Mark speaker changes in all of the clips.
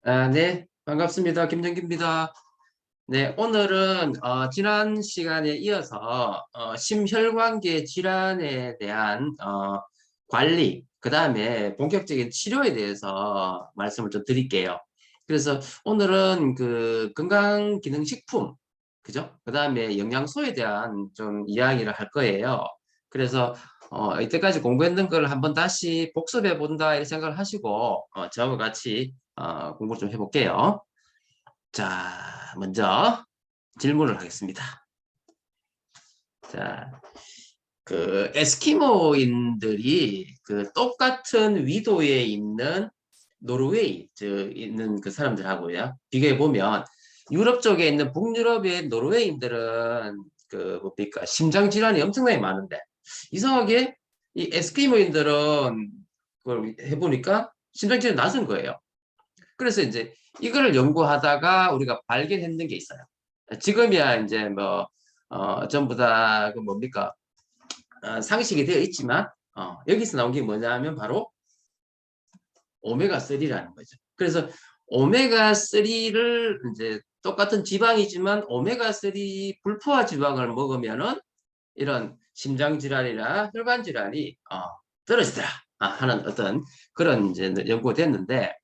Speaker 1: 네, 반갑습니다. 김정기입니다. 네, 오늘은 지난 시간에 이어서 심혈관계 질환에 대한 관리, 그 다음에 본격적인 치료에 대해서 말씀을 좀 드릴게요. 그래서 오늘은 그 건강기능식품, 그죠? 그 다음에 영양소에 대한 좀 이야기를 할 거예요. 그래서 이때까지 공부했던 걸 한번 다시 복습해 본다 이렇게 생각을 하시고 저와 같이 공부를 좀 해볼게요. 자, 먼저 질문을 하겠습니다. 자, 그 에스키모인들이 그 똑같은 위도에 있는 노르웨이 있는 그 사람들하고요 비교해 보면 유럽 쪽에 있는 북유럽의 노르웨이인들은 그 뭡니까 심장 질환이 엄청나게 많은데 이상하게 이 에스키모인들은 그걸 해보니까 심장 질환이 낮은 거예요. 그래서 이제 이거를 연구하다가 우리가 발견했는 게 있어요. 지금이야 이제 뭐 전부 다 그 뭡니까 상식이 되어 있지만 여기서 나온 게 뭐냐면 바로 오메가3라는 거죠. 그래서 오메가3를 이제 똑같은 지방이지만 오메가3 불포화 지방을 먹으면은 이런 심장 질환이나 혈관 질환이 떨어지더라 하는 어떤 그런 이제 연구가 됐는데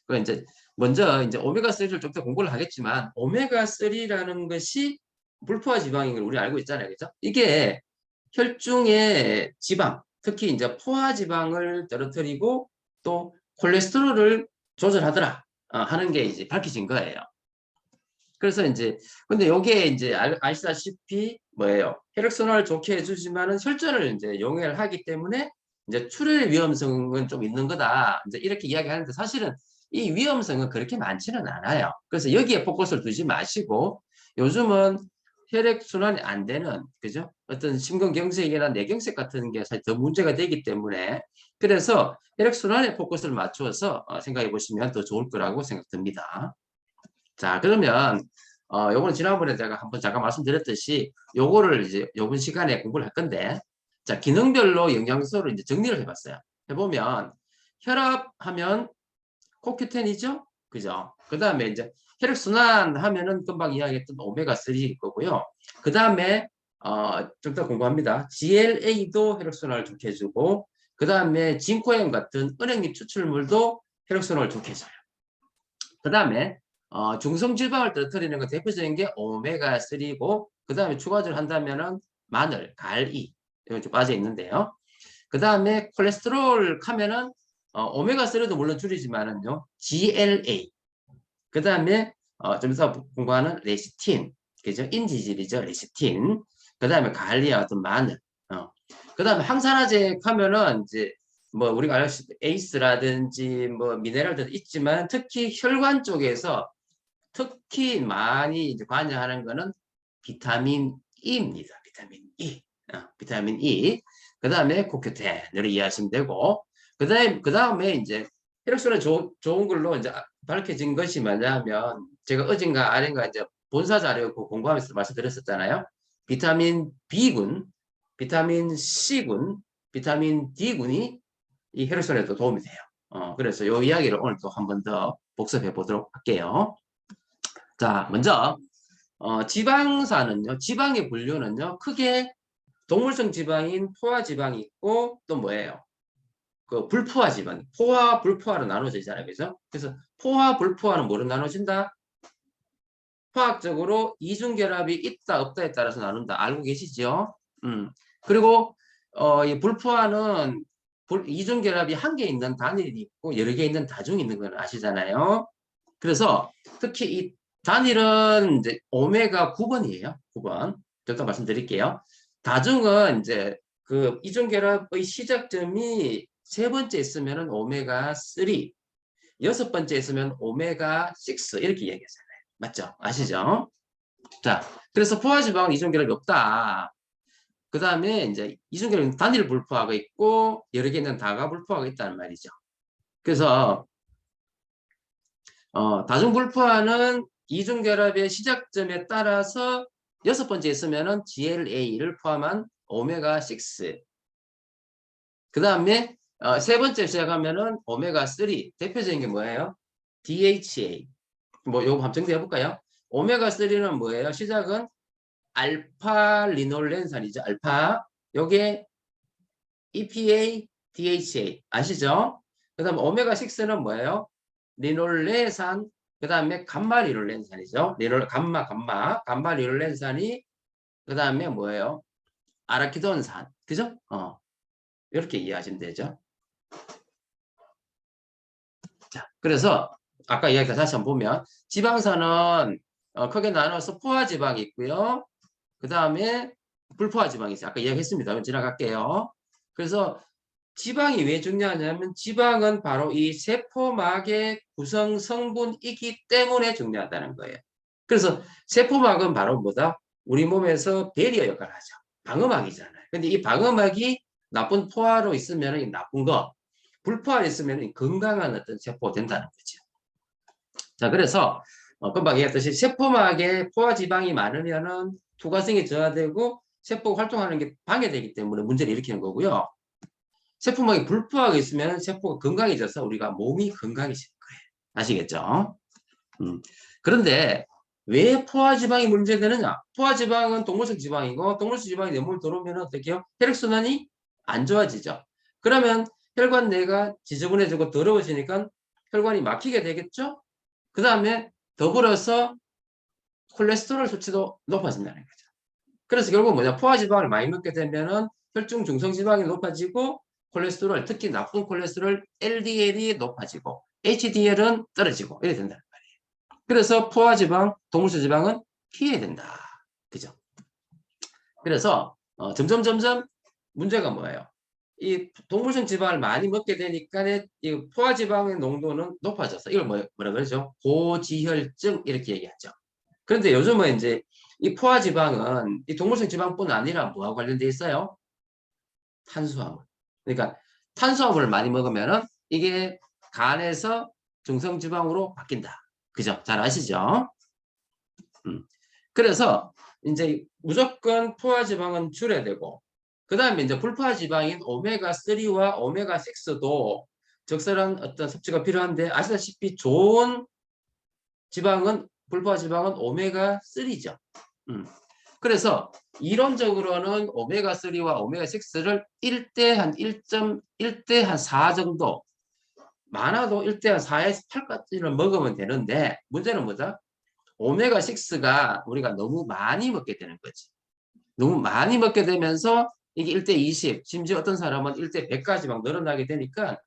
Speaker 1: 그 이제 먼저 이제 오메가3를 좀 더 공부를 하겠지만 오메가3라는 것이 불포화 지방인 걸 우리 알고 있잖아요. 그죠? 이게 혈중의 지방, 특히 이제 포화 지방을 떨어뜨리고 또 콜레스테롤을 조절하더라 하는 게 이제 밝혀진 거예요. 그래서 이제 근데 요게 이제 아시다시피 뭐예요? 혈액순환을 좋게 해주지만은 혈전을 이제 용해를 하기 때문에 이제 출혈의 위험성은 좀 있는 거다. 이제 이렇게 이야기하는데 사실은 이 위험성은 그렇게 많지는 않아요. 그래서 여기에 포커스를 두지 마시고 요즘은 혈액순환이 안 되는 그죠? 어떤 심근경색이나 뇌경색 같은 게 사실 더 문제가 되기 때문에 그래서 혈액순환에 포커스를 맞추어서 생각해 보시면 더 좋을 거라고 생각됩니다. 자, 그러면 요거는 지난번에 제가 한번 잠깐 말씀드렸듯이 요거를 이제 요번 시간에 공부를 할 건데 자, 기능별로 영양소를 이제 정리를 해봤어요. 해보면 혈압하면 코큐텐이죠? 그죠? 그 다음에 이제 혈액순환 하면은 금방 이야기했던 오메가3일 거고요. 그 다음에 좀 더 공부합니다. GLA도 혈액순환을 좋게 해주고 그 다음에 진코엠 같은 은행잎 추출물도 혈액순환을 좋게 해줘요. 그 다음에 중성지방을 떨어뜨리는 건 대표적인 게 오메가3고 그 다음에 추가적으로 한다면은 마늘, 갈이 이런 좀 빠져 있는데요. 그 다음에 콜레스테롤 하면은 오메가3도 물론 줄이지만은요 GLA 그 다음에 좀 이따 공부하는 레시틴 그죠? 인지질이죠 레시틴 그 다음에 갈리와 어떤 마늘 그 다음에 항산화제 하면은 이제 뭐 우리가 알다시피 에이스라든지 뭐 미네랄도 있지만 특히 혈관 쪽에서 특히 많이 이제 관여하는 거는 비타민 E입니다. 비타민 E. 비타민 E. 그 다음에 코큐텐을 이해하시면 되고, 그 다음에 이제 혈액순환 좋은 걸로 이제 밝혀진 것이 뭐냐면, 제가 어젠가 아닌가 이제 본사 자료 공부하면서 말씀드렸었잖아요. 비타민 B군, 비타민 C군, 비타민 D군이 이 혈액순환에도 도움이 돼요. 그래서 이 이야기를 오늘 또 한 번 더 복습해 보도록 할게요. 자, 먼저 지방산은요. 지방의 분류는요. 크게 동물성 지방인 포화 지방이 있고 또 뭐예요? 그 불포화 지방, 포화, 불포화로 나눠져 있잖아요. 그죠? 그래서 포화, 불포화는 뭐로 나눠진다? 화학적으로 이중결합이 있다, 없다에 따라서 나눈다. 알고 계시죠? 그리고 이 불포화는 이중결합이 한 개 있는 단일이 있고 여러 개 있는 다중이 있는 건 아시잖아요. 그래서 특히 이 단일은 이제 오메가 9번이에요. 9번. 좀 더 말씀드릴게요. 다중은 이제 그 이중결합의 시작점이 세 번째 있으면 오메가 3, 여섯 번째 있으면 오메가 6 이렇게 얘기하잖아요. 맞죠? 아시죠? 자, 그래서 포화지방은 이중결합이 없다. 그 다음에 이제 이중결합은 단일 불포화가 있고 여러 개 있는 다가 불포화가 있다는 말이죠. 그래서 다중불포화는 이중결합의 시작점에 따라서 여섯 번째 있으면은 GLA를 포함한 오메가6. 그 다음에 세 번째 시작하면은 오메가3. 대표적인 게 뭐예요? DHA. 뭐 요거 한번 정리해 볼까요? 오메가3는 뭐예요? 시작은 알파 리놀렌산이죠. 알파. 요게 EPA, DHA 아시죠? 그다음 오메가6는 뭐예요? 리놀레산, 그다음에 감마 리놀렌산이죠. 감마 리놀렌산이 그다음에 뭐예요? 아라키돈산. 그죠? 이렇게 이해하시면 되죠. 자, 그래서 아까 이야기 다시 한번 보면 지방산은 크게 나눠서 포화지방이 있고요. 그 다음에 불포화지방이 있어요. 아까 이야기했습니다. 지나갈게요. 그래서 지방이 왜 중요하냐면 지방은 바로 이 세포막의 구성 성분이기 때문에 중요하다는 거예요. 그래서 세포막은 바로 뭐다? 우리 몸에서 배리어 역할을 하죠. 방어막이잖아요. 근데 이 방어막이 나쁜 포화로 있으면 나쁜 거, 불포화로 있으면 건강한 어떤 세포가 된다는 거죠. 자, 그래서 금방 얘기했듯이 세포막에 포화지방이 많으면은 투과성이 저하되고 세포가 활동하는 게 방해되기 때문에 문제를 일으키는 거고요. 세포막이 불포화가 있으면 세포가 건강해져서 우리가 몸이 건강해질 거예요. 아시겠죠? 그런데 왜 포화지방이 문제되느냐? 포화지방은 동물성 지방이고 동물성 지방이 내 몸에 들어오면 어떻게 해요? 혈액순환이 안 좋아지죠. 그러면 혈관 내가 지저분해지고 더러워지니까 혈관이 막히게 되겠죠? 그 다음에 더불어서 콜레스테롤 수치도 높아진다는 거죠. 그래서 결국 뭐냐? 포화지방을 많이 먹게 되면은 혈중 중성지방이 높아지고 콜레스테롤, 특히 나쁜 콜레스테롤 LDL이 높아지고 HDL은 떨어지고 이래 된다는 말이에요. 그래서 포화지방, 동물성 지방은 피해야 된다. 그죠? 그래서 점점 문제가 뭐예요? 이 동물성 지방을 많이 먹게 되니까 이 포화지방의 농도는 높아져서 이걸 뭐라 그러죠? 고지혈증 이렇게 얘기하죠. 그런데 요즘은 이제 이 포화지방은 이 동물성 지방뿐 아니라 뭐하고 관련돼 있어요? 탄수화물. 그러니까 탄수화물을 많이 먹으면은 이게 간에서 중성지방으로 바뀐다. 그죠? 잘 아시죠? 그래서 이제 무조건 포화지방은 줄여야 되고, 그 다음에 이제 불포화지방인 오메가3와 오메가6도 적절한 어떤 섭취가 필요한데, 아시다시피 좋은 지방은, 불포화지방은 오메가3죠. 그래서 이론적으로는 오메가3와 오메가6를 1대 한 1.1대 한 4 정도, 많아도 1대 한 4에서 8까지를 먹으면 되는데, 문제는 뭐죠? 오메가6가 우리가 너무 많이 먹게 되는 거지. 너무 많이 먹게 되면서 이게 1대 20, 심지어 어떤 사람은 1대 100까지 막 늘어나게 되니까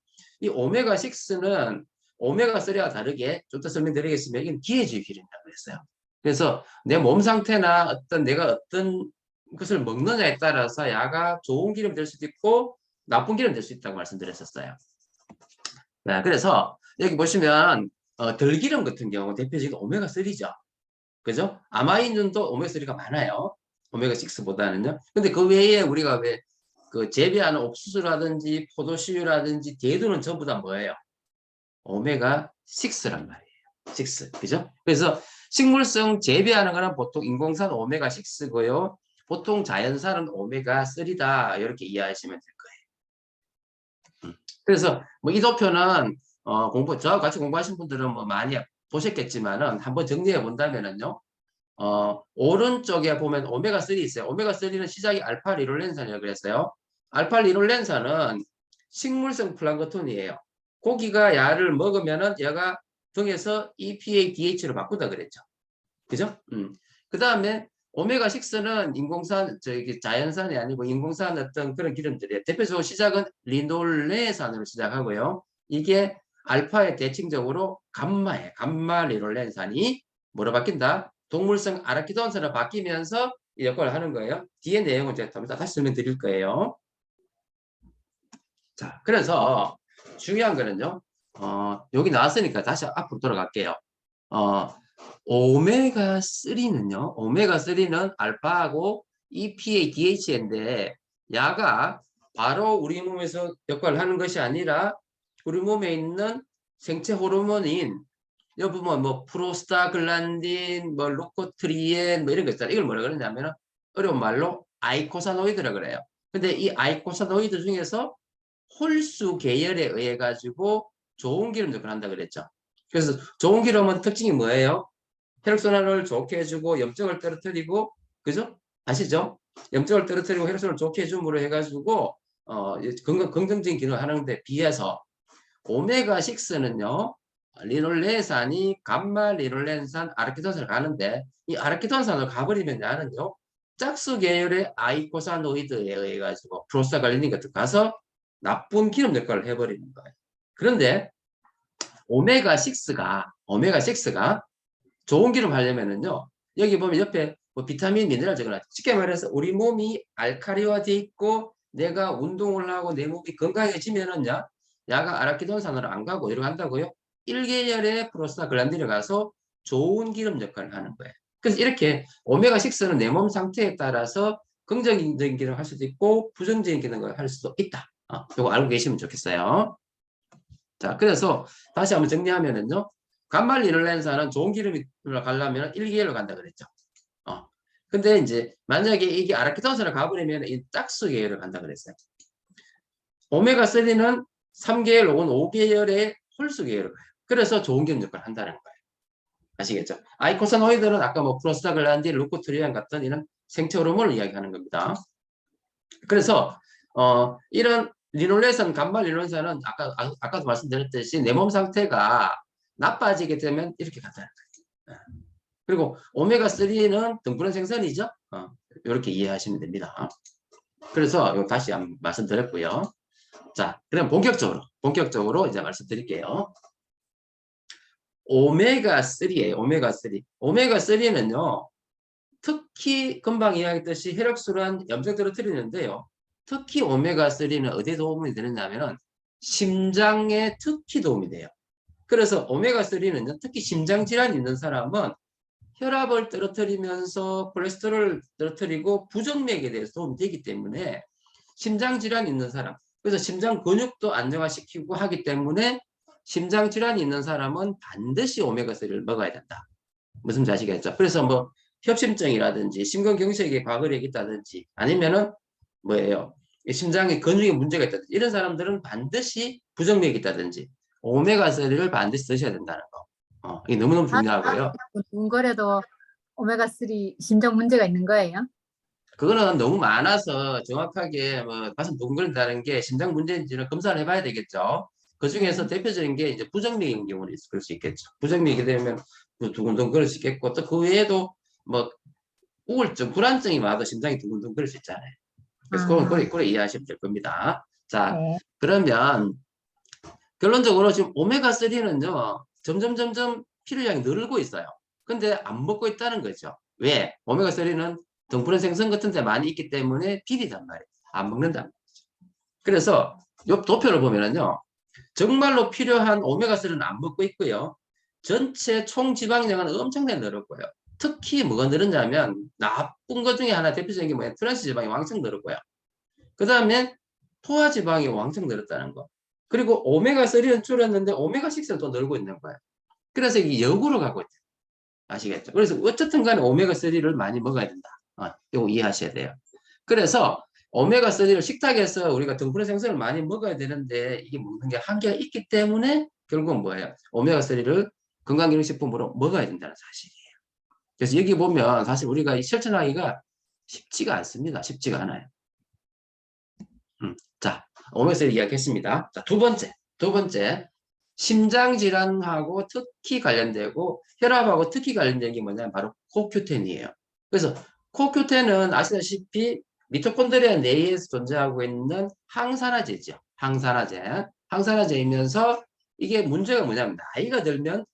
Speaker 1: 이 오메가6는 오메가3와 다르게 좀 더 설명드리겠습니다. 이건 기회주의 기름이라고 했어요. 그래서 내 몸 상태나 내가 어떤 것을 먹느냐에 따라서 야가 좋은 기름 될 수도 있고 나쁜 기름 될 수 있다고 말씀드렸었어요. 네, 그래서 여기 보시면 들기름 같은 경우 대표적인 오메가3죠. 그죠? 아마이눈도 오메가3가 많아요. 오메가6보다는요. 근데 그 외에 우리가 왜 그 재배하는 옥수수라든지 포도씨유라든지 대두는 전부 다 뭐예요? 오메가6란 말이에요. 6. 그죠? 그래서 식물성 재배하는 거는 보통 인공산 오메가6고요. 보통 자연산은 오메가3다. 이렇게 이해하시면 될 거예요. 그래서 뭐 이 도표는 저하고 같이 공부하신 분들은 뭐 많이 보셨겠지만은 한번 정리해 본다면은요. 오른쪽에 보면 오메가3 있어요. 오메가3는 시작이 알파 리놀렌산이라고 그랬어요. 알파 리놀렌산은 식물성 플랑크톤이에요. 고기가 야를 먹으면은 얘가 등에서 EPA, DH로 바꾼다 그랬죠. 그죠? 그 다음에 오메가6는 인공산, 자연산이 아니고 인공산 어떤 그런 기름들이에요. 대표적으로 시작은 리놀레산으로 시작하고요. 이게 알파의 대칭적으로 감마에 감마 리놀렌산이 뭐로 바뀐다? 동물성 아라키돈산으로 바뀌면서 이 역할을 하는 거예요. 뒤에 내용은 제가 다시 설명드릴 거예요. 자, 그래서 중요한 거는요. 여기 나왔으니까 다시 앞으로 돌아갈게요. 오메가3는요. 오메가3는 알파하고 EPA, DHA인데 야가 바로 우리 몸에서 역할을 하는 것이 아니라 우리 몸에 있는 생체 호르몬인 여기 보면 뭐 프로스타글란딘, 뭐 루코트리엔 뭐 이런 거 있잖아요. 이걸 뭐라 그러냐면 어려운 말로 아이코사노이드라 그래요. 근데 이 아이코사노이드 중에서 홀수 계열에 의해 가지고 좋은 기름 역할을 한다 그랬죠. 그래서 좋은 기름은 특징이 뭐예요? 혈액순환을 좋게 해주고 염증을 떨어뜨리고, 그죠? 아시죠? 염증을 떨어뜨리고 혈액순환을 좋게 해줌으로 해가지고 긍정적인 기능을 하는데 비해서 오메가6는요 리놀레산이 감마 리놀렌산 아르키돈산을 가는데, 이 아르키돈산을 가버리면 나는요 짝수 계열의 아이코사노이드에 의해 가지고 프로스타글랜딘 같은 가서 나쁜 기름 역할을 해버리는 거예요. 그런데 오메가6가 좋은 기름 하려면은요, 여기 보면 옆에 뭐 비타민, 미네랄 적어놨죠. 쉽게 말해서 우리 몸이 알칼리화돼 있고 내가 운동을 하고 내 몸이 건강해지면은요, 야가 아라키돈산으로 안 가고 이러고 한다고요? 1계열의 프로스타글란딘에 가서 좋은 기름 역할을 하는 거예요. 그래서 이렇게 오메가6는 내 몸 상태에 따라서 긍정적인 기능을 할 수도 있고 부정적인 기능을 할 수도 있다. 이거 알고 계시면 좋겠어요. 자, 그래서 다시 한번 정리하면은요. 간말리놀렌산은 좋은 기름을 가려면 1계열로 간다 그랬죠. 근데 이제 만약에 이게 아라키돈산을 가버리면 이 짝수 계열을 간다 그랬어요. 오메가3는 3계열 혹은 5계열의 홀수 계열을 가요. 그래서 좋은 기름 역할을 한다는 거예요. 아시겠죠? 아이코사노이드는 아까 뭐 프로스타글란딘, 루코트리안 같은 이런 생체 호르몬을 이야기하는 겁니다. 그래서 이런 리놀레산, 간말 리놀레산은 아까도 말씀드렸듯이 내 몸 상태가 나빠지게 되면 이렇게 간다는 거예요. 그리고 오메가3는 등푸른 생선이죠. 이렇게 이해하시면 됩니다. 그래서 이거 다시 한번 말씀드렸고요. 자, 그럼 본격적으로 이제 말씀드릴게요. 오메가3예요. 오메가3. 오메가3는요. 특히 금방 이야기했듯이 혈액순환 염증 떨어뜨리는데요. 특히 오메가3는 어디에 도움이 되느냐면은 심장에 특히 도움이 돼요. 그래서 오메가3는요. 특히 심장 질환이 있는 사람은 혈압을 떨어뜨리면서 콜레스테롤을 떨어뜨리고 부정맥에 대해서 도움이 되기 때문에 심장 질환이 있는 사람, 그래서 심장 근육도 안정화시키고 하기 때문에 심장 질환이 있는 사람은 반드시 오메가3를 먹어야 된다. 무슨 말인지 아시겠죠? 그래서 뭐 협심증이라든지 심근경색에 과거력이 있다든지 아니면은 뭐예요? 심장에 근육에 문제가 있다든지 이런 사람들은 반드시 부정맥이 있다든지 오메가3를 반드시 드셔야 된다는 거. 이게 너무너무 중요하고요.
Speaker 2: 누군가라도 오메가3 심장 문제가 있는 거예요?
Speaker 1: 그거는 너무 많아서 정확하게 뭐 가슴 두근거린다는 게 심장 문제인지는 검사를 해봐야 되겠죠. 그 중에서 대표적인 게 이제 부정맥인 경우는 그럴 수 있겠죠. 부정맥이 되면 두근두근거릴 수 있겠고 또 그 외에도 뭐 우울증, 불안증이 와도 심장이 두근두근거릴 수 있잖아요. 그래서 그걸 이해하시면 될 겁니다. 자,
Speaker 2: 네.
Speaker 1: 그러면 결론적으로 지금 오메가3는요 점점 필요량이 늘고 있어요. 근데 안 먹고 있다는 거죠. 왜? 오메가3는 등푸른 생선 같은 데 많이 있기 때문에 비리단 말이에요. 안 먹는단 말이죠. 그래서 요 도표를 보면은요 정말로 필요한 오메가3는 안 먹고 있고요. 전체 총 지방량은 엄청나게 늘었고요. 특히 뭐가 늘었냐면 나쁜 것 중에 하나 대표적인 게 뭐예요? 트랜스 지방이 왕창 늘었고요. 그 다음에 포화 지방이 왕창 늘었다는 거. 그리고 오메가3는 줄었는데 오메가6는 또 늘고 있는 거예요. 그래서 이게 역으로 가고 있죠. 아시겠죠? 그래서 어쨌든 간에 오메가3를 많이 먹어야 된다. 이거 이해하셔야 돼요. 그래서 오메가3를 식탁에서 우리가 등푸른 생선을 많이 먹어야 되는데 이게 먹는 게 한계가 있기 때문에 결국은 뭐예요? 오메가3를 건강기능식품으로 먹어야 된다는 사실이에요. 그래서 여기 보면 사실 우리가 실천하기가 쉽지가 않습니다. 쉽지가 않아요. 자, 오메가3 이야기했습니다. 자, 두 번째. 심장질환하고 특히 관련되고 혈압하고 특히 관련된 게 뭐냐면 바로 코큐텐이에요. 그래서 코큐텐은 아시다시피 미토콘드리아 내에서 존재하고 있는 항산화제죠. 항산화제이면서 이게 문제가 뭐냐면 나이가 들면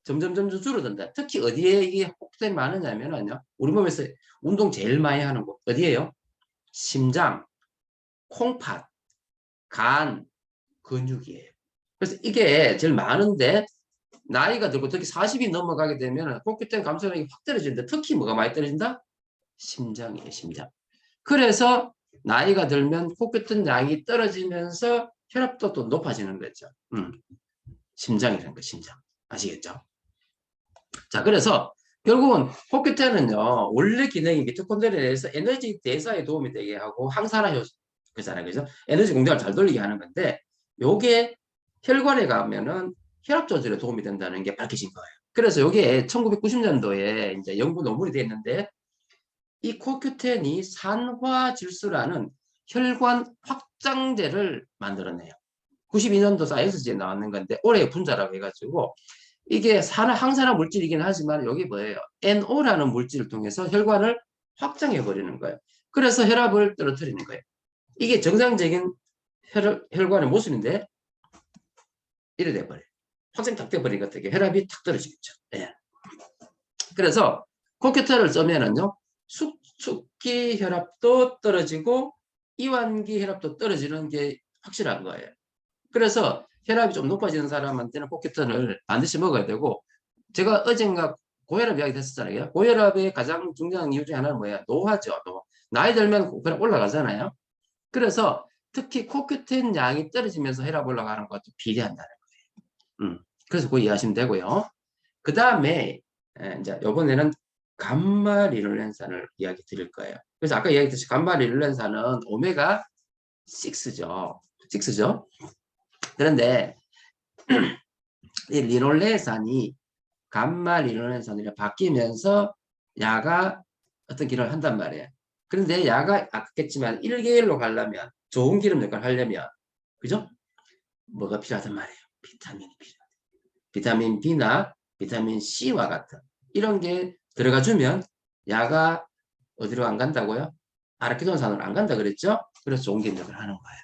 Speaker 1: 점점 줄어든다. 특히 어디에 이게 혹세 많으냐면요. 우리 몸에서 운동 제일 많이 하는 곳 어디예요? 심장, 콩팥, 간, 근육이에요. 그래서 이게 제일 많은데 나이가 들고 특히 40이 넘어가게 되면 코큐텐 감소량이 확 떨어지는데 특히 뭐가 많이 떨어진다? 심장이에요, 심장. 그래서 나이가 들면 코큐텐 양이 떨어지면서 혈압도 또 높아지는 거죠. 심장이라는 거, 심장. 아시겠죠? 자, 그래서 결국은 코큐텐은요, 원래 기능이 미토콘드리아에서 에너지 대사에 도움이 되게 하고 항산화 효소잖아요. 그죠? 에너지 공장을 잘 돌리게 하는 건데, 요게 혈관에 가면은 혈압 조절에 도움이 된다는 게 밝혀진 거예요. 그래서 이게 1990년도에 이제 연구 논문이 됐는데 이 코큐텐이 산화질소라는 혈관 확장제를 만들어내요. 92년도 사이언스지에 나왔는 건데 올해 분자라고 해가지고 이게 항산화 물질이긴 하지만 여기 뭐예요? NO라는 물질을 통해서 혈관을 확장해 버리는 거예요. 그래서 혈압을 떨어뜨리는 거예요. 이게 정상적인 혈관의 모습인데 이래 돼버려요. 확장 탁 돼버리니까 어떻게 혈압이 탁 떨어지겠죠. 예. 그래서 코큐텐을 쓰면은요 숙축기 혈압도 떨어지고 이완기 혈압도 떨어지는 게 확실한 거예요. 그래서 혈압이 좀 높아지는 사람한테는 코큐텐을 반드시 먹어야 되고 제가 어젠가 고혈압 이야기 했었잖아요. 고혈압의 가장 중요한 이유 중에 하나는 뭐예요? 노화죠. 나이 들면 혈압 올라가잖아요. 그래서 특히 코큐텐 양이 떨어지면서 혈압 올라가는 것도 비례한다는 거예요. 그래서 그거 이해하시면 되고요. 그 다음에 이제 이번에는 감마 리놀렌산을 이야기 드릴 거예요. 그래서 아까 이야기했듯이 감마 리놀렌산은 오메가 6죠. 6죠. 그런데 이 리놀렌산이 감마 리놀렌산으로 바뀌면서 야가 어떤 기능을 한단 말이에요. 그런데 야가 아깝겠지만 1계열로 가려면 좋은 기름 역할을 하려면 그죠? 뭐가 필요하단 말이에요. 비타민이 필요해요. 비타민 B나 비타민 C와 같은 이런 게 들어가 주면 야가 어디로 안 간다고요? 아라키돈산으로 안 간다 그랬죠? 그래서 좋은 기름 역할을 하는 거예요.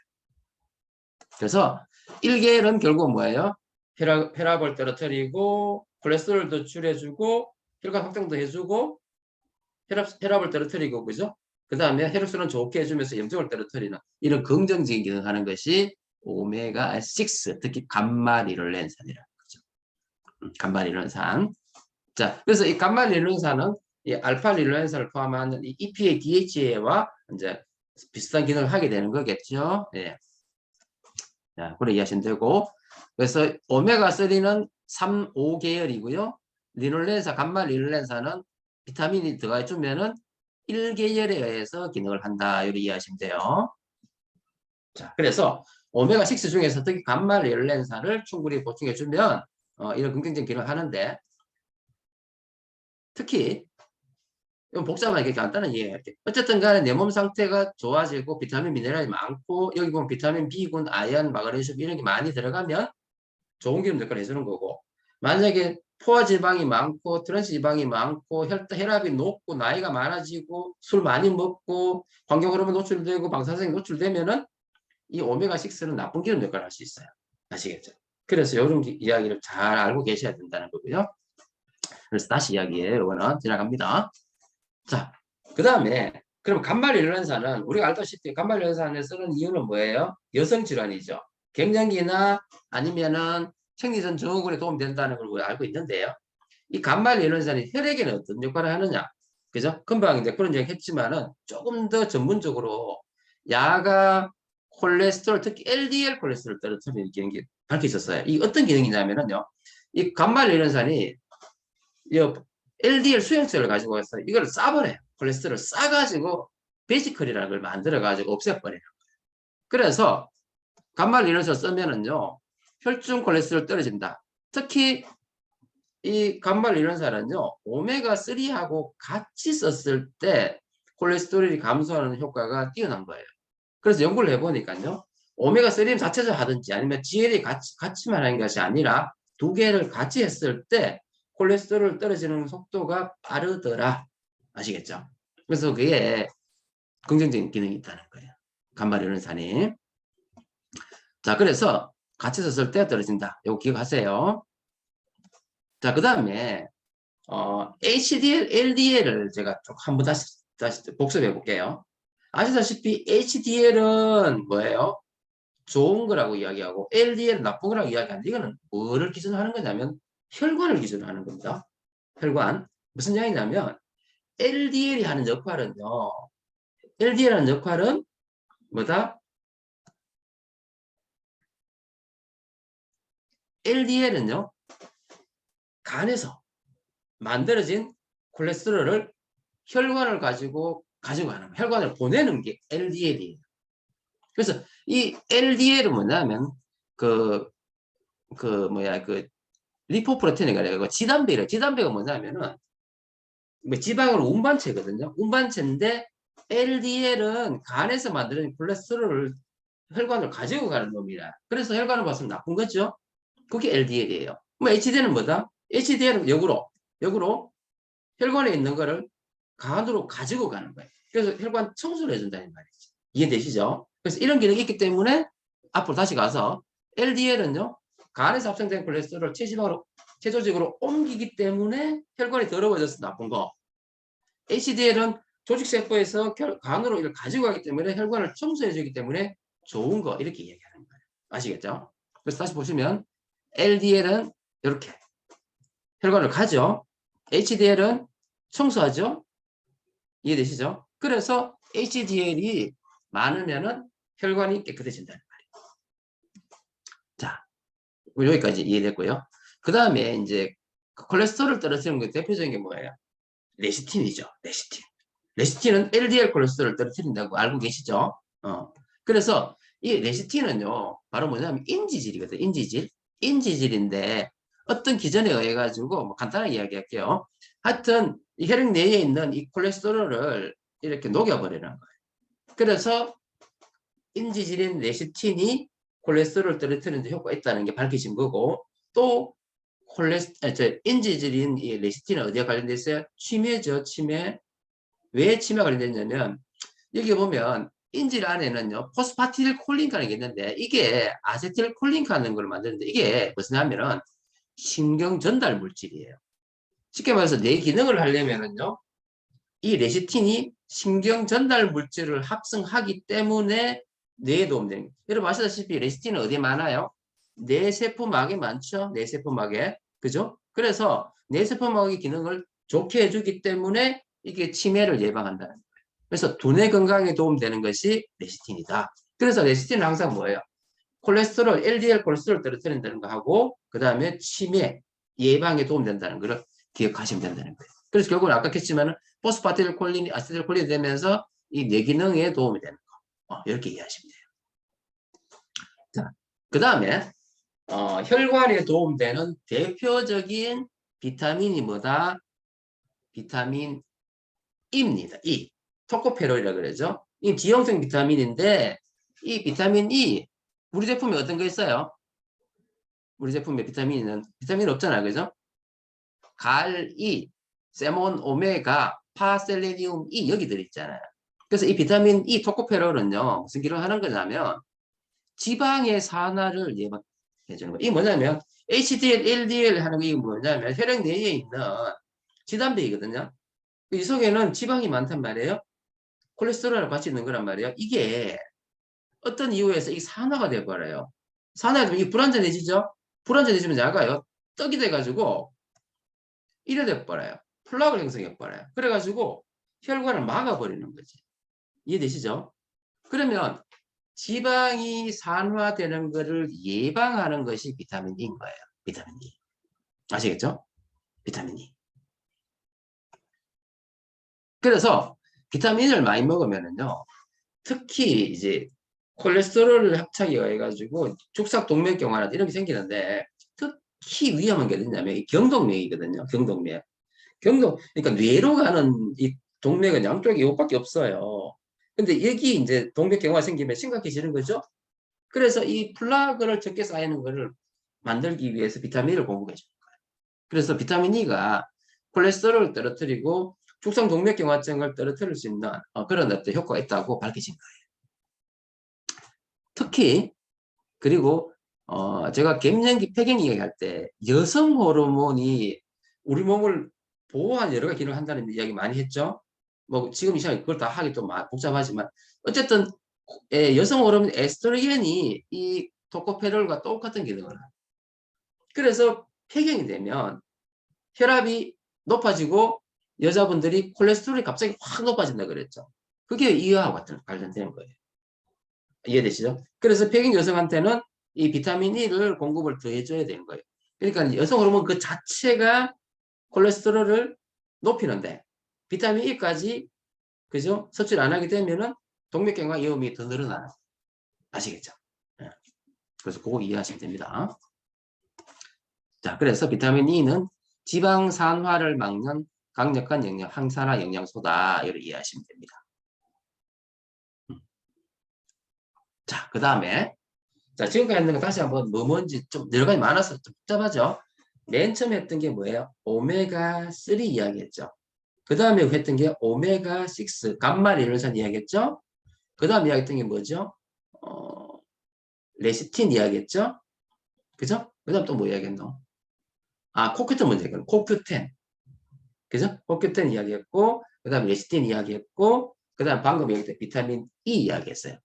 Speaker 1: 그래서 1계열은 결국 뭐예요? 혈압을 떨어뜨리고 콜레스테롤도 줄여주고 혈관 확장도 해주고 혈압을 떨어뜨리고 그죠? 그 다음에 혈액순환 좋게 해주면서 염증을 떨어뜨리는 이런 긍정적인 기능을 하는 것이 오메가6 특히 감마리놀렌산이라는 거죠. 감마리놀렌산. 자, 그래서 이 감마리놀렌산은 이 알파리놀렌산을 포함한 이 EPA, DHA와 이제 비슷한 기능을 하게 되는 거겠죠. 예. 자, 그래 이해하시면 되고. 그래서 오메가3는 3, 5계열이고요. 리놀렌산, 감마 리놀렌산은 비타민이 들어가 주면은 1계열에 의해서 기능을 한다. 이렇게 이해하시면 돼요. 자, 그래서 오메가6 중에서 특히 감마 리놀렌산을 충분히 보충해 주면 이런 긍정적인 기능을 하는데 특히 이건 복잡하게 간단한 이해할게요. 어쨌든 간에 내 몸 상태가 좋아지고 비타민 미네랄이 많고 여기 보면 비타민 B군, 아연, 마그네슘 이런 게 많이 들어가면 좋은 기름 역할을 해주는 거고 만약에 포화지방이 많고 트랜스지방이 많고 혈압이 높고 나이가 많아지고 술 많이 먹고 환경호르몬 노출되고 방사선에 노출되면은 이 오메가6는 나쁜 기름 역할을 할 수 있어요. 아시겠죠? 그래서 이런 이야기를 잘 알고 계셔야 된다는 거고요. 그래서 다시 이야기에 이거는 지나갑니다. 자, 그 다음에 그럼 감마리놀렌산은 우리가 알다시피 감마리놀렌산을 쓰는 이유는 뭐예요? 여성 질환이죠. 갱년기나 아니면은 생리전 증후군에 도움이 된다는 걸 알고 있는데요. 이 감마리놀렌산이 혈액에는 어떤 역할을 하느냐? 그죠? 금방 이제 그런 얘기 했지만은 조금 더 전문적으로 야가 콜레스테롤, 특히 LDL 콜레스테롤 떨어뜨리는 기능이 밝혀졌어요. 이 어떤 기능이냐면은요. 이 감마리놀렌산이 LDL 수용체를 가지고 와서 이걸 싸버려요. 콜레스테롤을 싸가지고 베시컬이라는 걸 만들어가지고 없애버려요. 그래서 감마리놀렌산을 쓰면은요. 혈중 콜레스테롤 떨어진다. 특히 이 감마리놀렌산은요. 오메가3하고 같이 썼을 때 콜레스테롤이 감소하는 효과가 뛰어난 거예요. 그래서 연구를 해보니까요. 오메가3는 자체적으로 하든지 아니면 GL이 같이만 하는 것이 아니라 두 개를 같이 했을 때 콜레스테롤 떨어지는 속도가 빠르더라. 아시겠죠? 그래서 그게 긍정적인 기능이 있다는 거예요. 감마리놀렌산이. 자, 그래서 같이 썼을 때 떨어진다. 이거 기억하세요. 자, 그 다음에 HDL, LDL을 제가 좀 한번 다시 복습해 볼게요. 아시다시피 HDL은 뭐예요? 좋은 거라고 이야기하고 LDL은 나쁜 거라고 이야기하는데 이거는 뭐를 기준으로 하는 거냐면 혈관을 기준으로 하는 겁니다. 혈관. 무슨 이야기냐면 LDL이 하는 역할은요. LDL 하는 역할은 뭐다? LDL은요. 간에서 만들어진 콜레스테롤을 혈관을 가지고 가는 혈관을 보내는 게 LDL이에요. 그래서 이 LDL은 뭐냐면 그 그 뭐야 그 리포프로테인이가 아니고 지단배래. 지단배가 뭐냐면은 뭐 지방으로 운반체거든요. 운반체인데 LDL은 간에서 만드는 콜레스테롤을 혈관을 가지고 가는 놈이라. 그래서 혈관을 봤으면 나쁜 거죠. 그게 LDL이에요. 뭐 HDL은 뭐다? HDL은 역으로 혈관에 있는 거를 간으로 가지고 가는 거예요. 그래서 혈관 청소를 해준다는 말이죠. 이해되시죠? 그래서 이런 기능이 있기 때문에 앞으로 다시 가서 LDL은요, 간에서 합성된 콜레스테롤을 체지방으로, 체조직으로 옮기기 때문에 혈관이 더러워져서 나쁜 거. HDL은 조직세포에서 간으로 이걸 가지고 가기 때문에 혈관을 청소해주기 때문에 좋은 거. 이렇게 얘기하는 거예요. 아시겠죠? 그래서 다시 보시면 LDL은 이렇게 혈관을 가죠. HDL은 청소하죠. 이해되시죠? 그래서 HDL이 많으면은 혈관이 깨끗해진다는 말이에요. 자, 여기까지 이해됐고요. 그 다음에 이제 콜레스테롤을 떨어뜨리는 게 대표적인 게 뭐예요? 레시틴이죠. 레시틴. 레시틴은 LDL 콜레스테롤을 떨어뜨린다고 알고 계시죠? 그래서 이 레시틴은요, 바로 뭐냐면 인지질이거든. 인지질인데 어떤 기전에 의해 가지고 뭐 간단하게 이야기할게요. 하여튼 이 혈액 내에 있는 이 콜레스테롤을 이렇게 녹여버리는 거예요. 그래서 인지질인 레시틴이 콜레스테롤을 떨어뜨리는 데 효과가 있다는 게 밝혀진 거고, 또 인지질인 이 레시틴은 어디에 관련돼 있어요? 치매죠, 치매. 왜 치매 관련됐냐면 여기 보면 인질 안에는요 포스파티딜콜린이라는 게 있는데 이게 아세틸콜린이라는 걸 만드는데 이게 무슨 하면은 신경 전달 물질이에요. 쉽게 말해서 뇌 기능을 하려면은요 이 레시틴이 신경 전달 물질을 합성하기 때문에 뇌에 도움되는 거예요. 여러분 아시다시피 레시틴은 어디에 많아요? 뇌세포막에 많죠. 뇌세포막에. 그죠? 그래서 뇌세포막의 기능을 좋게 해주기 때문에 이게 치매를 예방한다는 거예요. 그래서 두뇌 건강에 도움되는 것이 레시틴이다. 그래서 레시틴은 항상 뭐예요? 콜레스테롤, LDL 콜레스테롤 떨어뜨린다는 거 하고 그 다음에 치매 예방에 도움된다는 것을 기억하시면 된다는 거예요. 그래서 결국은 아까 했지만 포스파티딜콜린이 아세틸콜린이 되면서 이 뇌기능에 도움이 되는 거. 이렇게 이해하시면 돼요. 자, 그 다음에 혈관에 도움되는 대표적인 비타민이 뭐다? 비타민 E입니다. E. 토코페롤이라고 그러죠. 이 지용성 비타민인데 이 비타민 E 우리 제품에 어떤 거 있어요? 우리 제품에 비타민 없잖아요. 그죠? 갈 E, 세몬, 오메가, 파, 셀레니움 E 여기 들어있잖아요. 그래서 이 비타민 E 토코페롤은요. 무슨 기능을 하는 거냐면 지방의 산화를 예방해 주는 거예요. 이게 뭐냐면 HDL, LDL 하는 게 뭐냐면 혈액 내에 있는 지단백이거든요. 이 속에는 지방이 많단 말이에요. 콜레스테롤을 같이 있는 거란 말이에요. 이게 어떤 이유에서 이게 산화가 돼버려요. 산화가 되면 이 불안전해지죠? 불안전해지면 약아요. 떡이 돼가지고 이래 돼버려요. 플락을 형성해버려요. 그래가지고 혈관을 막아버리는 거지. 이해되시죠? 그러면 지방이 산화되는 것을 예방하는 것이 비타민 E인 거예요. 비타민 E. 아시겠죠? 비타민 E. 그래서 비타민을 많이 먹으면은요, 특히 이제 콜레스테롤 합착이 해가지고 축삭동맥경화나 이런 게 생기는데 특히 위험한 게 어디냐면 경동맥이거든요. 경동맥. 그러니까 뇌로 가는 이 동맥은 양쪽에 이것밖에 없어요. 근데 여기 이제 동맥경화 생기면 심각해지는 거죠. 그래서 이 플라그를 적게 쌓이는 거를 만들기 위해서 비타민을 공급해 주는 거예요. 그래서 비타민 E가 콜레스테롤을 떨어뜨리고 축성동맥경화증을 떨어뜨릴 수 있는 그런 어떤 효과가 있다고 밝혀진 거예요. 특히 그리고 제가 갱년기 폐경 이야기할 때 여성 호르몬이 우리 몸을 보호한 여러 가지 기능을 한다는 이야기 많이 했죠. 뭐 지금 이 시간에 그걸 다 하기 또 복잡하지만 어쨌든 여성 호르몬 에스트로겐이 이 토코페롤과 똑같은 기능을 해요. 그래서 폐경이 되면 혈압이 높아지고 여자분들이 콜레스테롤이 갑자기 확 높아진다 그랬죠. 그게 이하와 관련된 거예요. 이해되시죠? 그래서 폐경 여성한테는 이 비타민 E를 공급을 더 해줘야 되는 거예요. 그러니까 여성 호르몬 그 자체가 콜레스테롤을 높이는데 비타민 E까지 그죠? 섭취를 안 하게 되면은 동맥경화 위험이 더 늘어나는. 아시겠죠? 그래서 그거 이해하시면 됩니다. 자, 그래서 비타민 E는 지방 산화를 막는 강력한 항산화 영양소다. 이렇게 이해하시면 됩니다. 자, 그 다음에 자, 지금까지 했는 거 다시 한번 뭐 뭔지 좀 여러 가지 많아서 좀 복잡하죠? 맨 처음에 했던 게 뭐예요? 오메가3 이야기했죠. 그 다음에 했던 게 오메가6 감마리놀산 이야기했죠. 그 다음 이야기했던 게 뭐죠? 레시틴 이야기했죠. 그죠? 그 다음 또 뭐 이야기했노? 아, 코큐텐 먼저 했거든. 코큐텐. 그죠? 코큐텐 이야기했고, 그 다음 레시틴 이야기했고, 그 다음 방금 얘기했던 비타민 E 이야기했어요.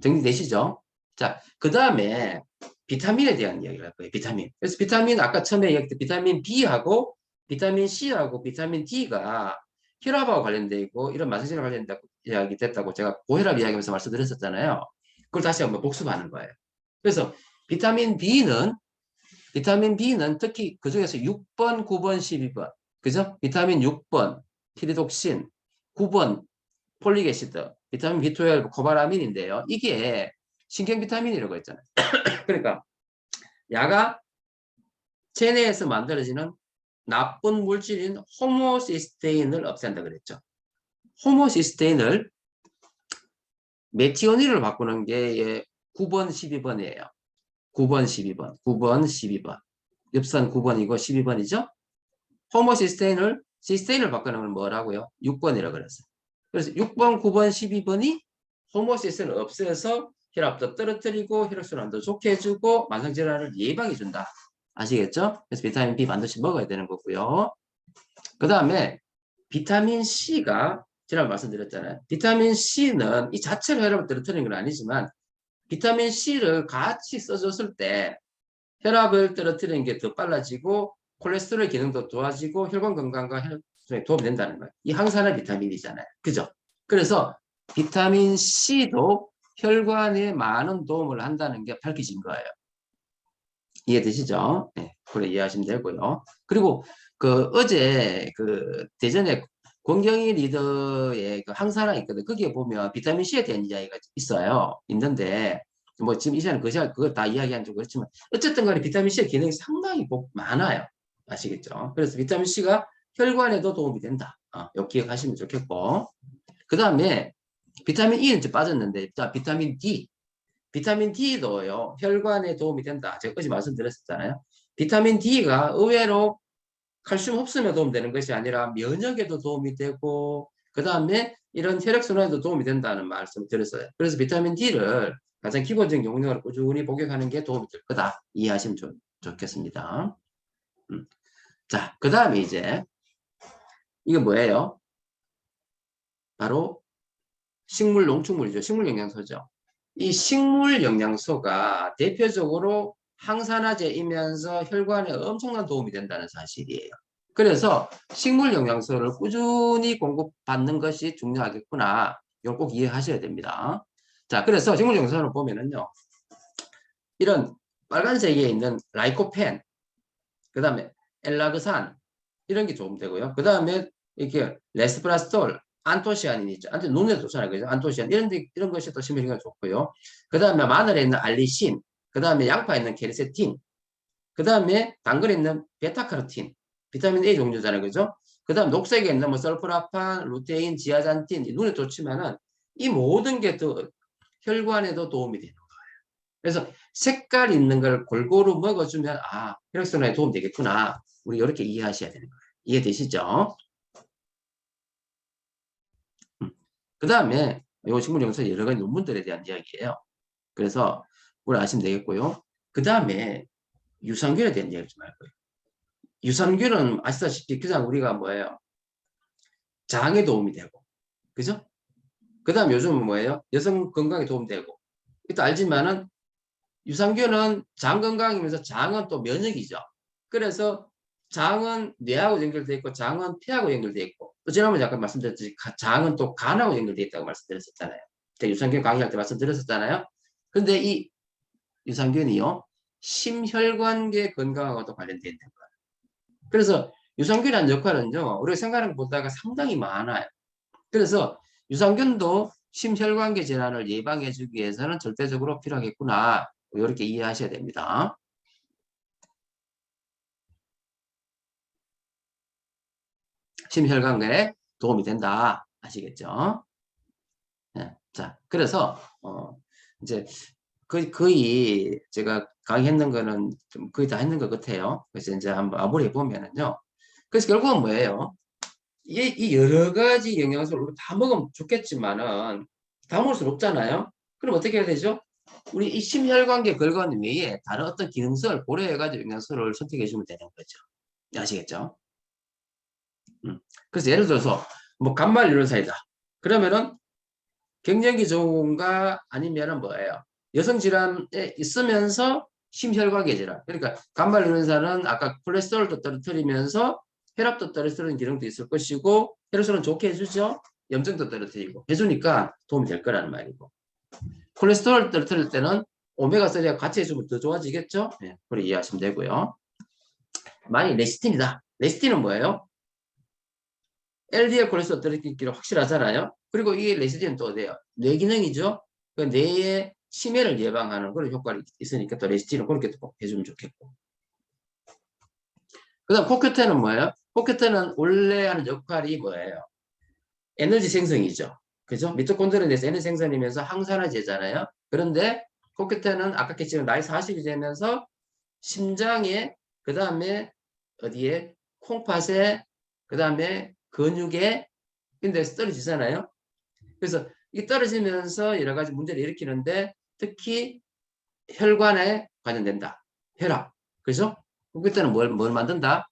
Speaker 1: 정리되시죠? 자, 그 다음에 비타민에 대한 이야기를 할 거예요. 비타민. 그래서 비타민 아까 처음에 얘기했던 비타민 B하고 비타민 C하고 비타민 D가 혈압하고 관련되어 있고 이런 만성질환 관련된 이야기 됐다고 제가 고혈압 이야기하면서 말씀드렸었잖아요. 그걸 다시 한번 복습하는 거예요. 그래서 비타민 B는 특히 그 중에서 6번, 9번, 12번. 그죠? 비타민 6번, 피리독신, 9번, 폴릭애시드, 비타민 B12, 코바라민인데요. 이게 신경 비타민이라고 했잖아요. 그러니까 야가 체내에서 만들어지는 나쁜 물질인 호모시스테인을 없앤다 그랬죠. 호모시스테인을 메티오닐로 바꾸는 게 9번, 12번이에요. 9번, 12번, 9번, 12번. 엽선 9번이고 12번이죠. 시스테인을 바꾸는 건 뭐라고요? 6번이라고 그랬어요. 그래서 6번, 9번, 12번이 호모시스테인을 없애서 혈압도 떨어뜨리고 혈액순환도 좋게 해주고 만성질환을 예방해준다. 아시겠죠? 그래서 비타민 B 반드시 먹어야 되는 거고요. 그 다음에 비타민 C가 지난번 말씀드렸잖아요. 비타민 C는 이 자체로 혈압을 떨어뜨리는 건 아니지만 비타민 C를 같이 써줬을 때 혈압을 떨어뜨리는 게 더 빨라지고 콜레스테롤 기능도 좋아지고 혈관 건강과 혈액순환에 도움이 된다는 거예요. 이 항산화 비타민이잖아요. 그죠? 그래서 비타민 C도 혈관에 많은 도움을 한다는 게 밝혀진 거예요. 이해되시죠? 네, 그래 이해하시면 되고요. 그리고 그 어제 그 대전에 권경희 리더의 그 항산화 있거든. 거기에 보면 비타민 C에 대한 이야기가 있어요. 있는데 뭐 지금 이 시간에 그 시간 그걸 다 이야기한 좀 그렇지만 어쨌든 간에 비타민 C의 기능이 상당히 많아요. 아시겠죠? 그래서 비타민 C가 혈관에도 도움이 된다. 요 기억하시면 좋겠고. 그 다음에 비타민 E는 이제 빠졌는데 자 비타민 D. 비타민 D도요, 혈관에 도움이 된다. 제가 어제 말씀드렸었잖아요. 비타민 D가 의외로 칼슘 흡수에 도움되는 것이 아니라 면역에도 도움이 되고, 그 다음에 이런 혈액순환에도 도움이 된다는 말씀을 드렸어요. 그래서 비타민 D를 가장 기본적인 용량으로 꾸준히 복용하는 게 도움이 될 거다. 이해하시면 좋겠습니다. 자, 그 다음에 이제, 이거 뭐예요? 바로 식물 농축물이죠. 식물 영양소죠. 이 식물 영양소가 대표적으로 항산화제이면서 혈관에 엄청난 도움이 된다는 사실이에요. 그래서 식물 영양소를 꾸준히 공급받는 것이 중요하겠구나. 이걸 꼭 이해하셔야 됩니다. 자, 그래서 식물 영양소를 보면은요. 이런 빨간색에 있는 라이코펜, 그 다음에 엘라그산, 이런 게 좀 되고요. 그 다음에 이렇게 레스프라스톨, 안토시아닌이 있죠. 눈에 좋잖아요. 그죠? 안토시안. 이런 것이 또 심혈기가 좋고요. 그 다음에 마늘에 있는 알리신, 그 다음에 양파에 있는 케르세틴, 그 다음에 당근에 있는 베타카로틴, 비타민 A 종류잖아요. 그죠? 그 다음 녹색에 있는 뭐 설프라판, 루테인, 지아잔틴, 눈에 좋지만은 이 모든 게 또 혈관에도 도움이 되는 거예요. 그래서 색깔 있는 걸 골고루 먹어주면 혈액순환에 도움이 되겠구나. 우리 이렇게 이해하셔야 되는 거예요. 이해되시죠? 그 다음에 이 식물 영양소 여러 가지 논문들에 대한 이야기예요. 그래서 우리 아시면 되겠고요. 그 다음에 유산균에 대한 이야기 좀 할 거예요. 유산균은 아시다시피 그냥 우리가 뭐예요? 장에 도움이 되고, 그죠? 그 다음 요즘은 뭐예요? 여성 건강에 도움되고. 이것도 알지만은 유산균은 장 건강이면서 장은 또 면역이죠. 그래서 장은 뇌하고 연결되어 있고 장은 폐하고 연결되어 있고 또 지난번에 약간 말씀드렸듯이 장은 또 간하고 연결되어 있다고 말씀드렸었잖아요. 유산균 강의할 때 말씀드렸었잖아요. 근데 이 유산균이요. 심혈관계 건강하고도 관련되어 있는 거예요. 그래서 유산균이라는 역할은요. 우리가 생각하는 것보다가 상당히 많아요. 그래서 유산균도 심혈관계 질환을 예방해주기 위해서는 절대적으로 필요하겠구나. 이렇게 이해하셔야 됩니다. 심혈관계에 도움이 된다. 아시겠죠? 네. 자, 그래서 이제 거의 제가 강의했는 거는 좀 거의 다 했는 것 같아요. 그래서 이제 한번 마무리해 보면은요. 그래서 결국은 뭐예요? 이 여러 가지 영양소를 우리 다 먹으면 좋겠지만은 다 먹을 수 없잖아요. 그럼 어떻게 해야 되죠? 우리 이 심혈관계 걸관 외에 다른 어떤 기능성을 고려해가지고 영양소를 선택해 주면 되는 거죠. 아시겠죠? 그래서 예를 들어서 뭐 간말 이론사이다. 그러면은 갱년기 좋은가 아니면은 뭐예요? 여성 질환에 있으면서 심혈관계 질환. 그러니까 간말 이론사는 아까 콜레스테롤도 떨어뜨리면서 혈압도 떨어뜨리는 기능도 있을 것이고 혈액순환 좋게 해주죠. 염증도 떨어뜨리고 해주니까 도움이 될 거라는 말이고. 콜레스테롤 떨어뜨릴 때는 오메가3가 같이 해주면 더 좋아지겠죠? 네, 그렇게 이해하시면 되고요. 만약 레시틴이다. 레시틴은 뭐예요? LDL 콜레스테롤 떨어뜨리기로 확실하잖아요. 그리고 이 레시틴은 또 어때요? 뇌 기능이죠. 그 뇌의 치매를 예방하는 그런 효과가 있으니까 또 레시틴은 그렇게 꼭 해주면 좋겠고. 그 다음 코큐텐은 뭐예요? 코큐텐은 원래 하는 역할이 뭐예요? 에너지 생성이죠. 그죠? 미토콘드리아에 대해서 에너지 생성이면서 항산화제잖아요. 그런데 코큐텐은 아까 했지만 나이 40이 되면서 심장에, 그 다음에 어디에? 콩팥에, 그 다음에 근육에 인데서 떨어지잖아요. 그래서 이 떨어지면서 여러 가지 문제를 일으키는데 특히 혈관에 관련된다. 혈압. 그죠? 그때는 뭘 만든다?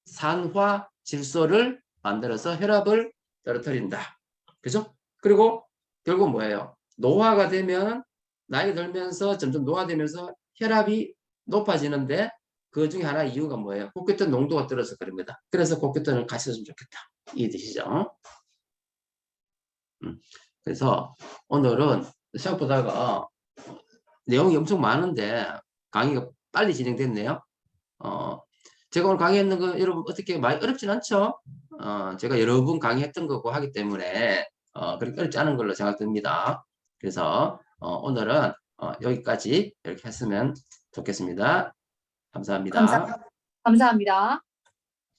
Speaker 1: 산화질소를 만들어서 혈압을 떨어뜨린다. 그죠? 그리고 결국 뭐예요? 노화가 되면 나이 들면서 점점 노화되면서 혈압이 높아지는데 그 중에 하나 이유가 뭐예요? 코큐텐 농도가 떨어져서 그런 거다. 그래서 코큐텐을 같이 써주면 좋겠다. 이해되시죠? 그래서 오늘은 생각보다가 내용이 엄청 많은데 강의가 빨리 진행됐네요. 제가 오늘 강의했는 거 여러분 어떻게 많이 어렵진 않죠? 제가 여러 번 강의했던 거고 하기 때문에 그렇게 어렵지 않은 걸로 생각됩니다. 그래서 오늘은 여기까지 이렇게 했으면 좋겠습니다. 감사합니다.
Speaker 2: 감사합니다.